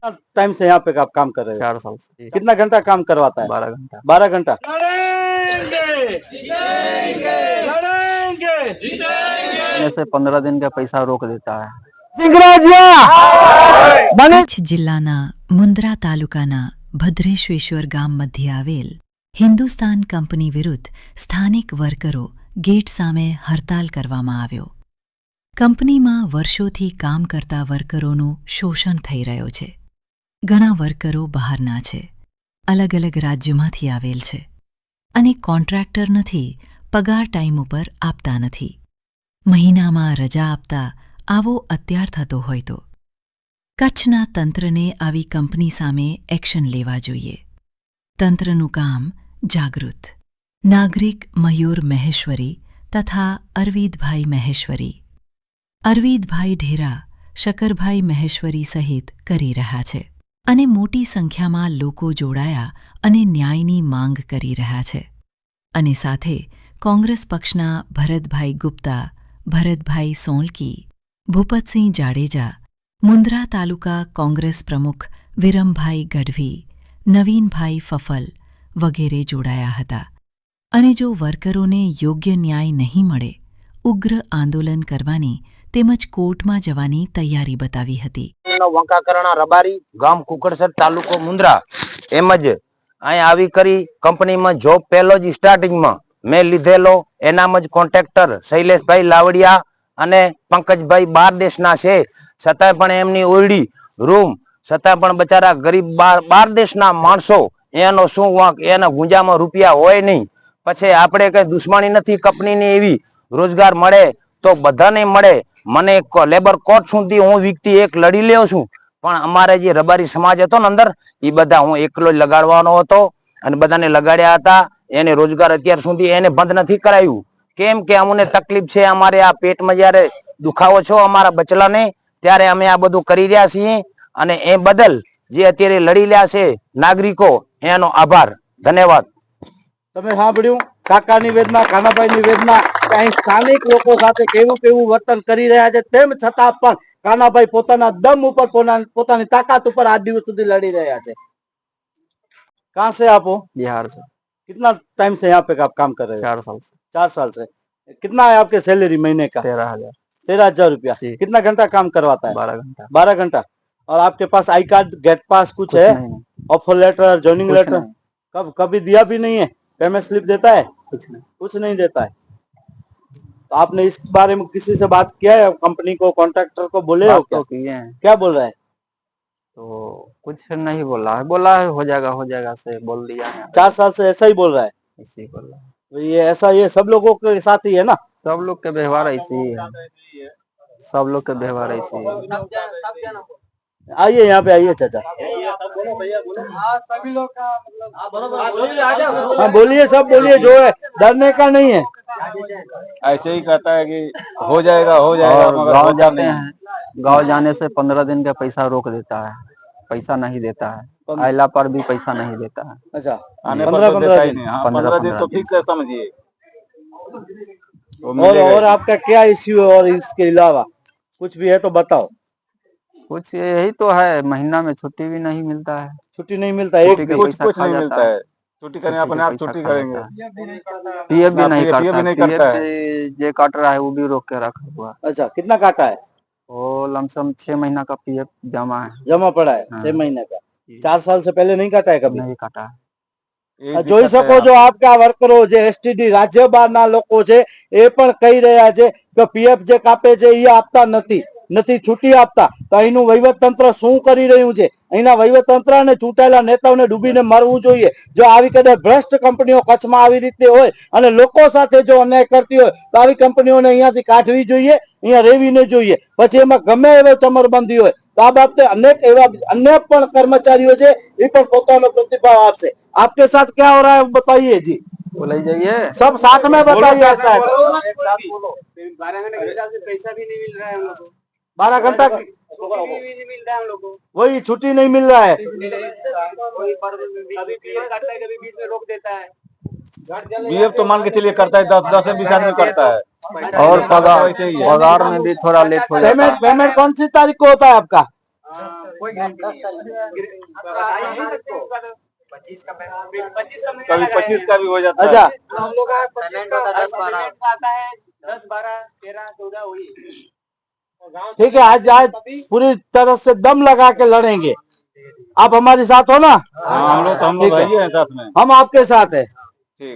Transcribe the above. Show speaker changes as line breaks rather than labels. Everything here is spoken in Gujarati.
टाइम से यहाँ पे आप काम कर रहे हो?
4 साल से।
कितना घंटा काम करवाता है?
12 घंटा।
12 घंटा।
में से 15 दिन का पैसा रोक देता है।
કચ્છ જિલ્લાના મુન્દ્રા તાલુકાના ભદ્રેશ્વેશ્વર ગામ મધ્યે આવેલ હિન્દુસ્તાન કંપની વિરુદ્ધ સ્થાનિક વર્કરો ગેટ સામે હડતાલ કરવામાં આવ્યો. કંપનીમાં વર્ષોથી કામ કરતા વર્કરોનું શોષણ થઈ રહ્યો છે. ઘણા વર્કરો બહારના છે, અલગ અલગ રાજ્યોમાંથી આવેલ છે અને કોન્ટ્રાક્ટર નથી, પગાર ટાઈમ ઉપર આપતા નથી. મહિનામાં રજા આપતા આવો અત્યાર થતો હોય તો કચ્છના તંત્રને આવી કંપની સામે એક્શન લેવા જોઈએ. તંત્રનું કામ જાગૃત. નાગરિક મયુર મહેશ્વરી તથા અરવિંદભાઈ મહેશ્વરી, અરવિંદભાઈ ઢેરા, શકરભાઈ મહેશ્વરી સહિત કરી રહ્યા છે અને મોટી સંખ્યામાં લોકો જોડાયા અને ન્યાયની માંગ કરી રહ્યા છે. અને સાથે કોંગ્રેસ પક્ષના ભરતભાઈ ગુપ્તા, ભરતભાઈ સોલકી, ભૂપતસિંહ જાડેજા, મુન્દ્રા તાલુકા કોંગ્રેસ પ્રમુખ વિરમભાઈ ગઢવી, નવીનભાઈ ફફલ વગેરે જોડાયા હતા. અને જો વર્કરોને યોગ્ય ન્યાય નહીં મળે, ઉગ્ર આંદોલન કરવાની તેમજ કોર્ટમાં જવાની તૈયારી બતાવી હતી.
વંકાકરણા રબારી ગામ કુકડસર તાલુકો મુન્દ્રા એમજ અહીં આવી કરી કંપનીમાં જોબ પહેલો જ સ્ટાર્ટિંગમાં મેં લીધેલો. એનામ જ કોન્ટ્રાક્ટર શૈલેષભાઈ લાવડિયા અને પંકજભાઈ બાર દેશના છે, છતાંય પણ એમની ઓરડી રૂમ, છતાં પણ બચારા ગરીબ બાર દેશના માણસો, એનો શું વાંક, એના ગુંજામાં રૂપિયા હોય નહીં. પછી આપણે કઈ દુશ્મની નથી કંપનીની, એવી રોજગાર મળે તો બધાને મળે. મને લેબર કોર્ટ સુધી હું વ્યક્તિ એક લડી લેવો છું, પણ અમારે જે રબારી સમાજ હતો ને અંદર, એ બધા હું એકલો જ લગાડવાનો હતો અને બધાને લગાડ્યા હતા. એને રોજગાર અત્યાર સુધી એને બંધ નથી કરાયું. કેમ કે અમને તકલીફ છે, અમારે આ પેટમાં જયારે દુખાવો છો અમારા બચલાને, ત્યારે અમે આ બધું કરી રહ્યા છીએ. અને એ બદલ જે અત્યારે લડી રહ્યા છે નાગરિકો, એનો આભાર, ધન્યવાદ.
તમે સાંભળ્યું કાકાની વેદના, કાનાભાઈની વેદના, કે અહીં સ્થાનિક લોકો સાથે કેવું કેવું વર્તન કરી રહ્યા છે. તેમ છતાં પણ કાનાભાઈ પોતાના દમ ઉપર, પોતાની તાકાત ઉપર આજ દિવસ સુધી લડી રહ્યા છે. कहाँ से आप हो?
बिहार से।
कितना टाइम से यहाँ पे आप काम कर रहे हो?
4 साल से।
4 साल से। कितना है आपके सैलरी महीने का?
13,000।
13,000 रुपया। कितना घंटा काम करवाता है?
12 घंटा।
12 घंटा। और आपके पास आई कार्ड, गेट पास कुछ है? ऑफर लेटर, ज्वाइनिंग लेटर कभी दिया भी नहीं है? पेमेंट स्लिप देता है? कुछ नहीं देता है। तो आपने इस बारे में किसी से बात किया है? कंपनी को, कॉन्ट्रैक्टर को बोले हो क्या? क्या बोल रहा है?
तो कुछ नहीं बोला है, बोला है हो जाएगा से बोल दिया है।
4 साल से ऐसा ही बोल रहा है?
ऐसे ही बोल रहा है।
तो ये ऐसा, ये सब लोगों के साथ ही है ना?
सब लोग के व्यवहार ऐसे ही है, सब लोग के व्यवहार ऐसे ही है।
आइए यहाँ पे आइए चाचा। हाँ बोलिए, सब बोलिए, जो है डरने का नहीं है।
ऐसे ही कहता है कि हो जाएगा मगर
गाँव जाते हैं, गाँव जाने से 15 दिन का पैसा रोक देता है, पैसा नहीं देता है, आइला पर भी पैसा नहीं देता है।
अच्छा,
आने पर तो देता ही नहीं। हाँ, 15 दिन तो ठीक से समझिए।
और आपका क्या इश्यू है? और इसके अलावा कुछ भी है तो बताओ।
कुछ यही तो है, महीना में छुट्टी भी नहीं मिलता है।
छुट्टी नहीं मिलता है?
कुछ नहीं मिलता है। छुट्टी करें अपने आप छुट्टी करेंगे।
पीएफ भी नहीं करता,
करता है।
जे काट रहा है वो भी रोक के रखा हुआ।
अच्छा, कितना काटा है?
वो लमसम 6 महीना का पीएफ जमा है,
जमा पड़ा है। 6 महीने का। 4 साल से पहले नहीं काटा है कभी?
नहीं काटा है।
જોઈ શકો છો આપકા વર્કરો જે એસટીડી રાજ્ય બહારના લોકો છે એ પણ કહી રહ્યા છે કે પીએફ જે કાપે છે એ આપતા નથી છૂટી આપતા. તો અહીંનું વહીવટ તંત્ર શું કરી રહ્યું છે? અહીંના વહીવટ તંત્ર અને ચૂંટાયેલા નેતાઓને ડૂબીને મરવું જોઈએ. જો આવી કદાચ ભ્રષ્ટ કંપનીઓ કચ્છમાં આવી રીતે હોય અને લોકો સાથે જો અન્યાય કરતી હોય તો આવી કંપનીઓને અહીંયાથી કાઢવી જોઈએ, અહીંયા રહેવી ન જોઈએ. પછી એમાં ગમે એવો ચમરબંધી હોય તો આ બાબતે અનેક એવા અન્ય પણ કર્મચારીઓ છે એ પણ પોતાનો પ્રતિભાવ આપશે. आपके साथ क्या हो रहा है बताइए जी।
बोले जाइए,
सब साथ में बताइए। ऐसा है
12 घंटे के हिसाब से पैसा भी नहीं मिल रहा है हम लोग को।
12 घंटा की
छुट्टी भी नहीं मिल रहा है हम लोग को।
वही छुट्टी नहीं मिल रहा है।
कभी बीच में रोक देता है।
बीएफ तो मान के चलिए करता है, 10 से 20 आदमी करता है।
और पगार में भी थोड़ा लेट हो जाता है।
पेमेंट कौन सी तारीख को होता है आपका?
कोई गारंटी बताइए नहीं सकते उसका तो 25 का 25 का
कभी 25 का भी हो जाता है।
अच्छा
हम लोग का 25 का 10-12 आता है 10-12-13-14 हुई।
ठीक है, आज पूरी तरह से दम लगा के लड़ेंगे। आप हमारे साथ हो ना?
हाँ, हम लोग
ठीक है।
भाई हैं साथ में।
हम आपके साथ है।
ठीक है।